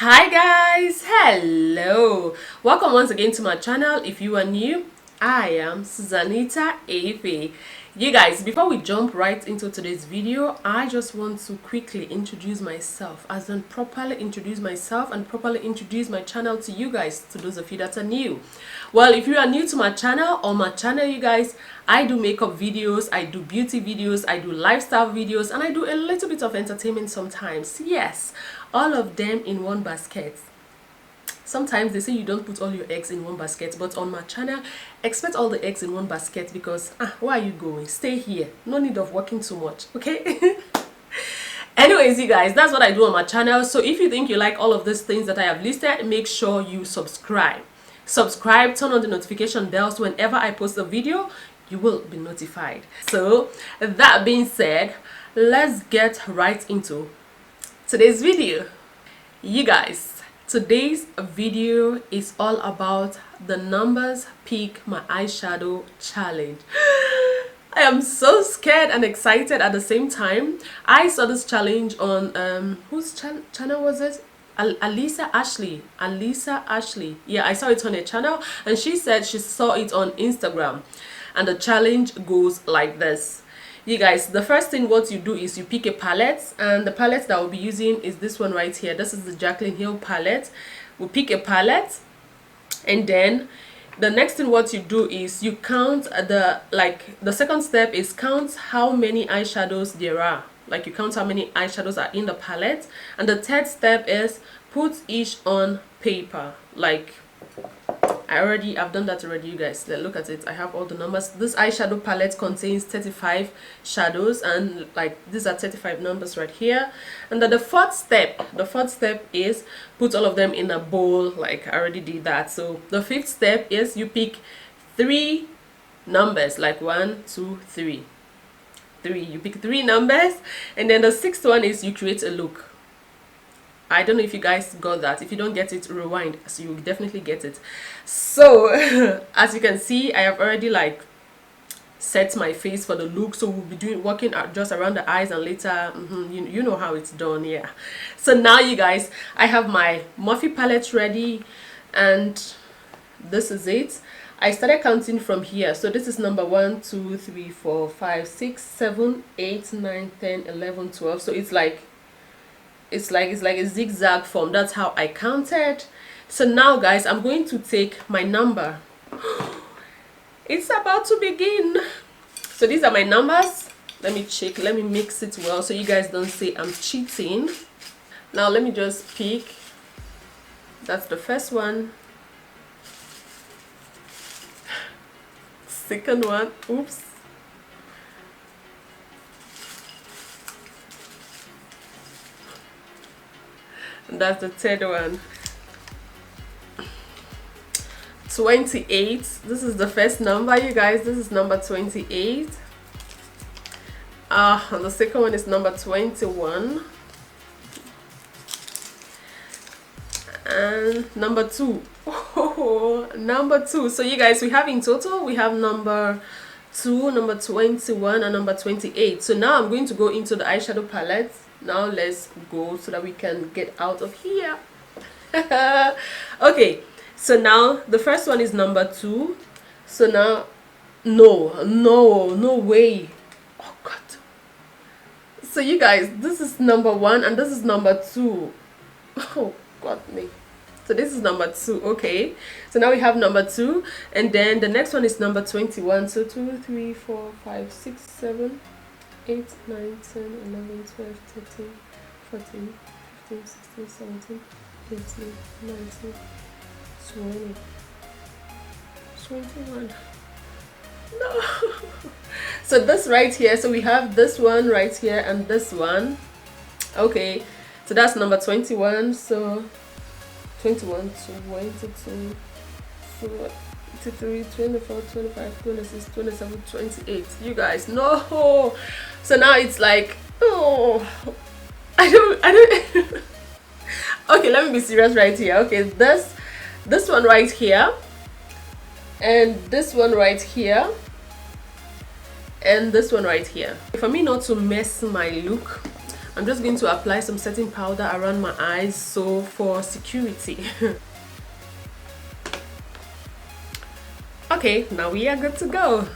Hi guys, hello, welcome once again to my channel. If you are new, I am Susanita Efe. You guys, before we jump right into today's video, I just want to quickly introduce myself, as in properly introduce myself and properly introduce my channel to you guys, to those of you that are new. Well, if you are new to my channel, you guys, I do makeup videos, I do beauty videos, I do lifestyle videos, and I do a little bit of entertainment sometimes. Yes, all of them in one basket. Sometimes they say you don't put all your eggs in one basket, but on my channel, expect all the eggs in one basket because where are you going? Stay here. No need of working too much, okay? Anyways, you guys, that's what I do on my channel. So if you think you like all of these things that I have listed, make sure you subscribe. Subscribe, turn on the notification bells. Whenever I post a video, you will be notified. So that being said, let's get right into today's video. You guys, today's video is all about the numbers pick my eyeshadow challenge. I am so scared and excited at the same time. I saw this challenge on whose channel was it? Alisa Ashley. Yeah, I saw it on her channel, and she said she saw it on Instagram, and the challenge goes like this. You guys, the first thing what you do is you pick a palette, and the palette that we'll be using is this one right here. This is the Jaclyn Hill palette. We pick a palette, and then the next thing what you do is you count the second step is count how many eyeshadows there are. Like, you count how many eyeshadows are in the palette, and the third step is put each on paper. Like, I've done that already, you guys. Look at it. I have all the numbers. This eyeshadow palette contains 35 shadows, and like these are 35 numbers right here. And then the fourth step is put all of them in a bowl. Like, I already did that. So the fifth step is you pick 3 numbers, like 1, 2, 3. You pick 3 numbers, and then the sixth one is you create a look. I don't know if you guys got that. If you don't get it, rewind, so you'll definitely get it. So as you can see, I have already like set my face for the look, so we'll be working just around the eyes, and later you know how it's done. Yeah, so now you guys, I have my Morphe palette ready, and this is it. I started counting from here, so this is number 1, 2, 3, 4, 5, 6, 7, 8, 9, 10, 11, 12. So it's like a zigzag form. That's how I counted. So now guys, I'm going to take my number. It's about to begin. So these are my numbers. Let me check, let me mix it well so you guys don't say I'm cheating. Now let me just pick. That's the first one. Second one. Oops. That's the third one. 28. This is the first number, you guys. This is number 28. And the second one is number 21. And number 2. Oh, number 2. So you guys, we have in total, we have number 2, number 21, and number 28. So now I'm going to go into the eyeshadow palette. Now let's go so that we can get out of here. Okay, so now the first one is number 2. So now no way. Oh god. So you guys, this is number 1 and this is number 2. Oh god me. So this is number 2. Okay, so now we have number 2, and then the next one is number 21. So 2, 3, 4, 5, 6, 7, 8, 9, 10, 11, 12, 13, 14, 15, 16, 17, 18, 19, 20, 21. No. So this right here, so we have this one right here and this one. Okay, so that's number 21. So 21, 22, 23, 24, 25, 26, 27, 28. You guys, no. So now it's like, oh, I don't okay, let me be serious right here. Okay, this one right here, and this one right here, and this one right here. For me not to mess my look, I'm just going to apply some setting powder around my eyes, so for security. Okay, now we are good to go.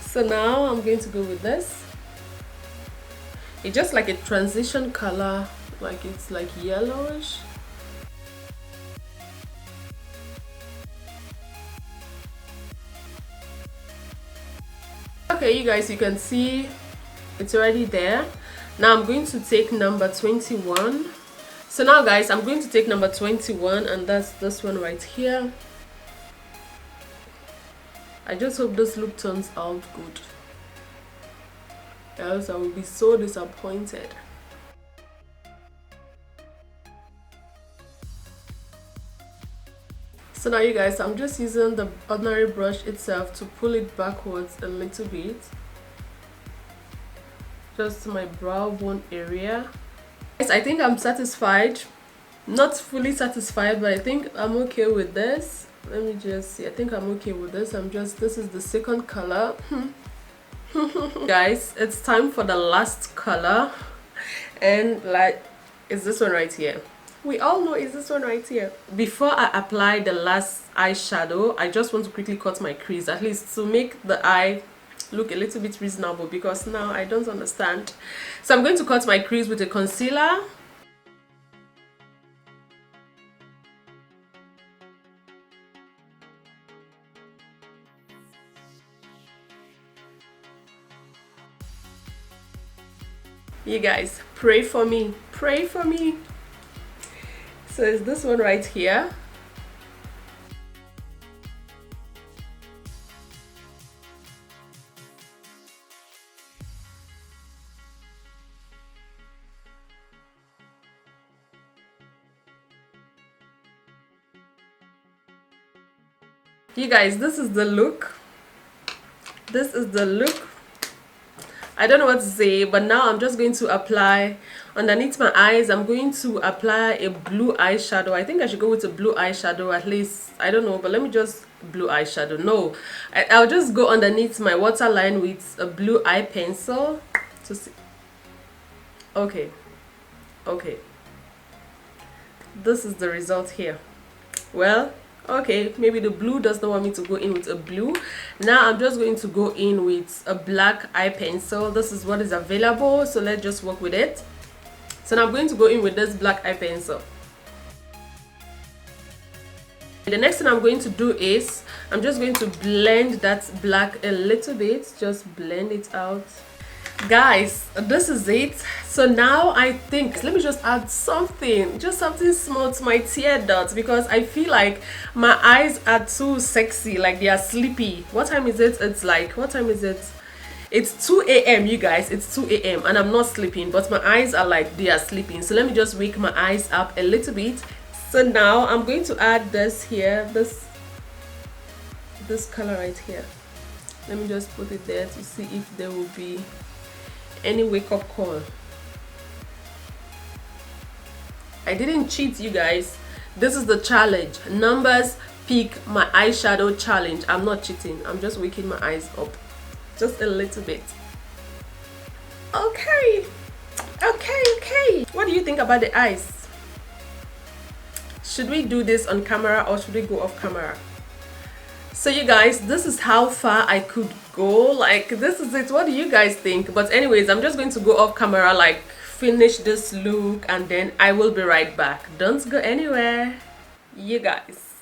So now I'm going to go with this. It's just like a transition color, like it's like yellowish. Okay, you guys, you can see it's already there. Now I'm going to take number 21. So now guys, I'm going to take number 21, and that's this one right here. I just hope this look turns out good, else I will be so disappointed. So now you guys, I'm just using the ordinary brush itself to pull it backwards a little bit, just to my brow bone area. Guys, I think I'm satisfied. Not fully satisfied, but I think I'm okay with this. Let me just see. I think I'm okay with this. This is the second color. Guys, it's time for the last color, and like, it's this one right here. We all know it's this one right here. Before I apply the last eyeshadow, I just want to quickly cut my crease, at least to make the eye look a little bit reasonable, because now I don't understand. So I'm going to cut my crease with a concealer. You guys, pray for me, pray for me. So it's this one right here. You guys, this is the look. This is the look. I don't know what to say, but now I'm just going to apply underneath my eyes. I'm going to apply a blue eyeshadow. I think I should go with a blue eyeshadow, at least. I don't know, but let me just blue eyeshadow. No, I'll just go underneath my waterline with a blue eye pencil to see. Okay, this is the result here. Well, okay, maybe the blue does not want me to go in with a blue. Now I'm just going to go in with a black eye pencil. This is what is available, so let's just work with it. So now I'm going to go in with this black eye pencil. The next thing I'm going to do is I'm just going to blend that black a little bit, just blend it out. Guys, this is it. So now I think, let me just add something, just something small to my tear ducts, because I feel like my eyes are too sexy, like they are sleepy. What time is it? It's like, what time is it? It's 2 a.m. you guys, it's 2 a.m. and I'm not sleeping, but my eyes are like they are sleeping. So let me just wake my eyes up a little bit. So now I'm going to add this here, this color right here. Let me just put it there to see if there will be any wake-up call. I didn't cheat, you guys. This is the challenge. Numbers pick my eyeshadow challenge. I'm not cheating. I'm just waking my eyes up just a little bit. Okay. What do you think about the eyes? Should we do this on camera or should we go off camera? So you guys, this is how far I could go. Like, this is it. What do you guys think? But anyways, I'm just going to go off camera, like finish this look, and then I will be right back. Don't go anywhere, you guys.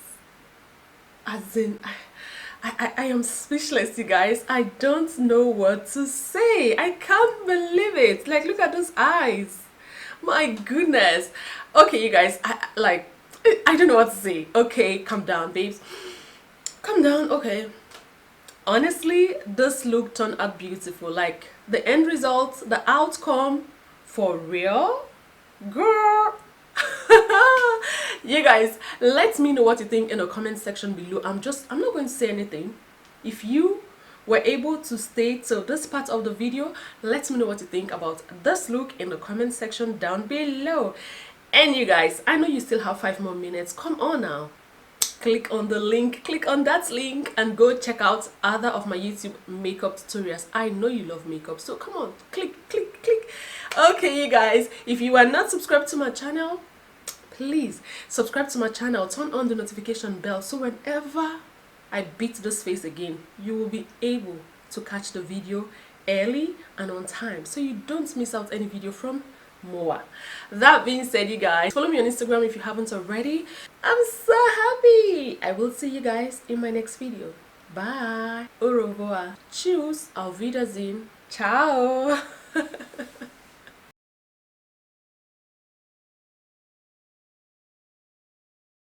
As in, I am speechless, you guys. I don't know what to say. I can't believe it. Like, look at those eyes. My goodness. Okay, you guys, I don't know what to say. Okay, calm down, babes. Calm down. Okay, honestly, this look turned out beautiful. Like, the end result, the outcome, for real, girl. You guys, let me know what you think in the comment section below. I'm not going to say anything. If you were able to stay till this part of the video, let me know what you think about this look in the comment section down below. And you guys, I know you still have 5 more minutes. Come on now. click on the link, click on that link, and go check out other of my YouTube makeup tutorials. I know you love makeup, so come on, click, click, click. Okay, you guys, if you are not subscribed to my channel, please subscribe to my channel, turn on the notification bell, so whenever I beat this face again, you will be able to catch the video early and on time, so you don't miss out any video from Moa. That being said, you guys, follow me on Instagram if you haven't already. I'm so happy. I will see you guys in my next video. Bye. Au revoir. Tschüss. Auf Wiedersehen. Ciao.